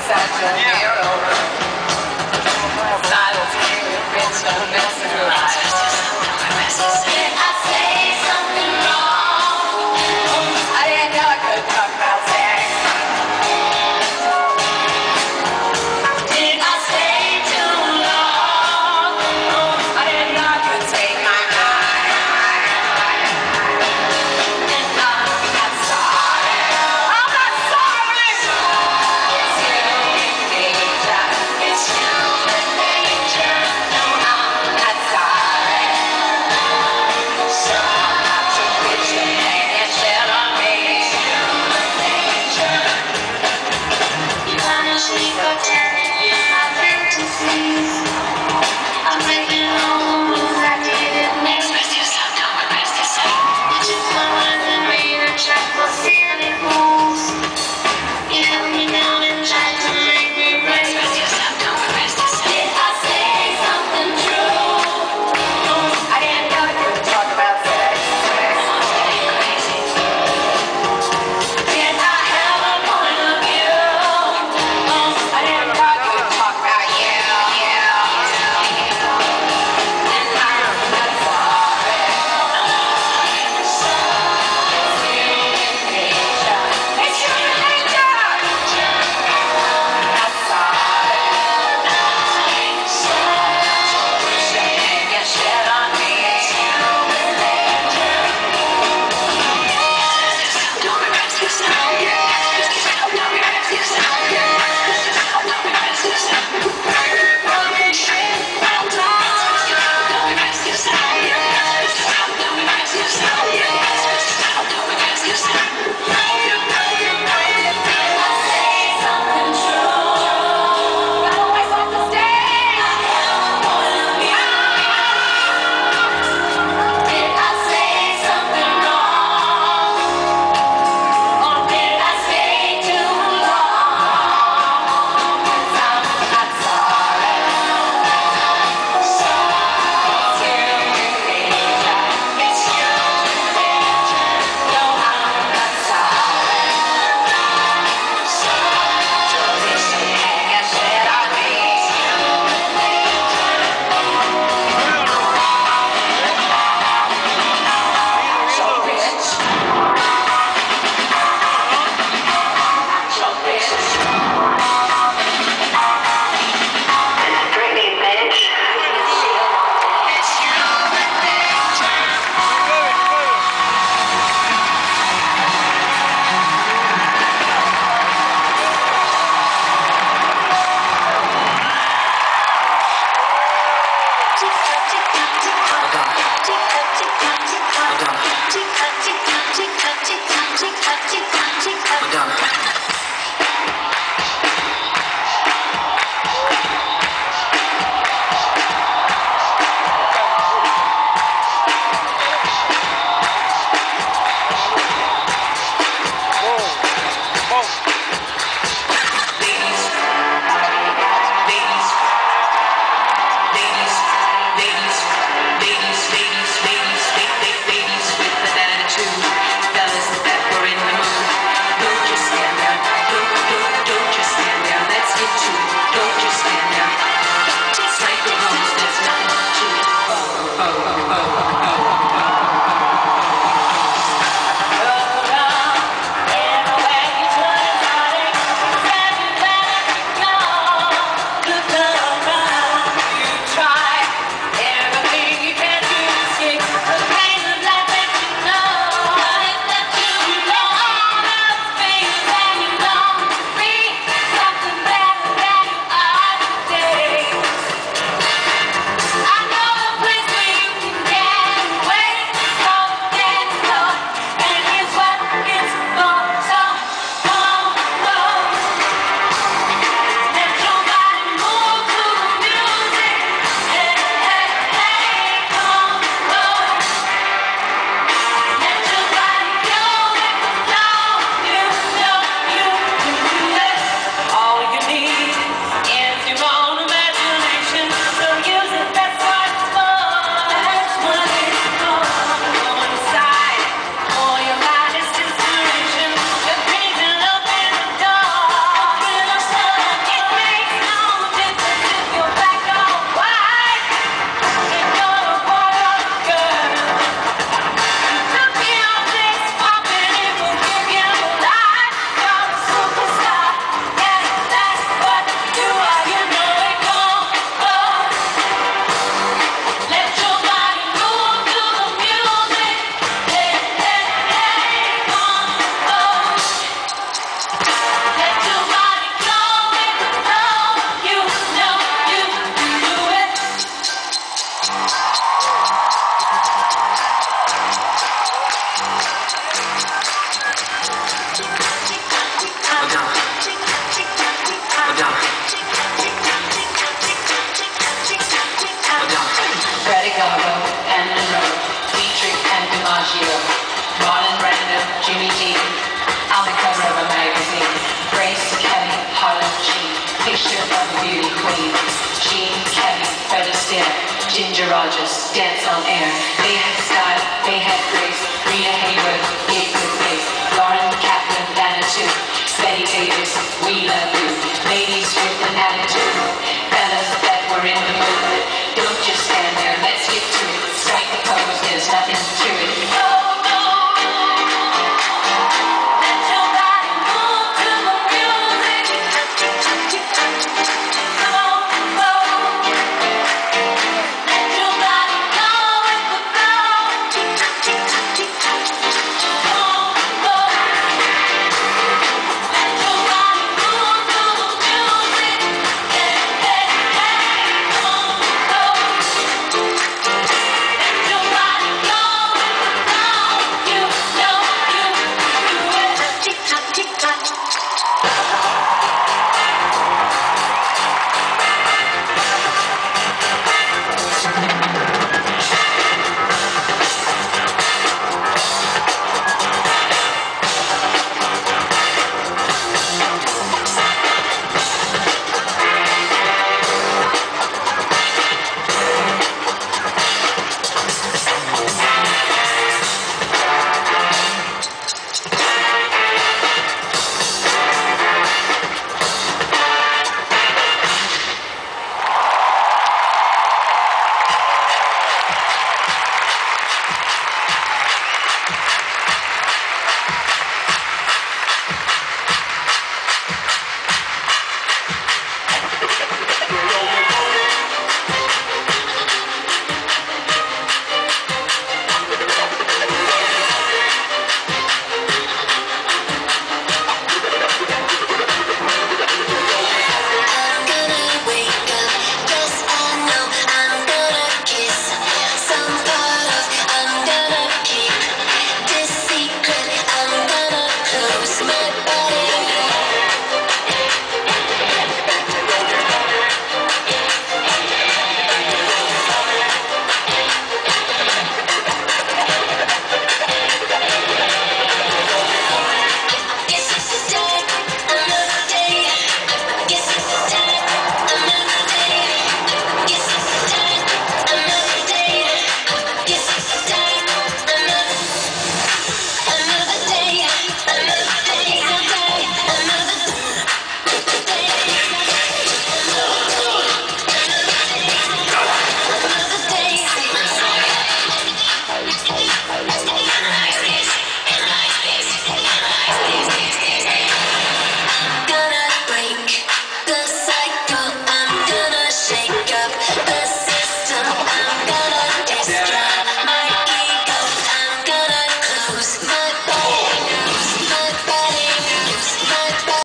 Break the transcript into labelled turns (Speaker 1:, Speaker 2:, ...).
Speaker 1: such a hero. Silence came and bitch, I'm mesmerized. Did I say something wrong? I didn't know I could talk about sex. Did I stay too long? I didn't know I could take my mind. And I'm not sorry. I'm not sorry. It's human nature. It's human nature. No, I'm not sorry. So I'm not to bitch the pain and shell on me. It's human nature. You honestly got telling you my fantasies. I'm making all the moves I didn't make. Express yourself, don't repress yourself. You took my words and made a track for silly fools. You held me down and tried to make me break. Express yourself, don't repress yourself. Did I say something true? I didn't know you could talk about sex. Almost getting crazy. Did I have a point of view? I didn't know Ginger Rogers, dance on air. They had style, they had grace. Rita Hayworth gave good face. Lauren Kaplan, Vanna too. Betty Davis.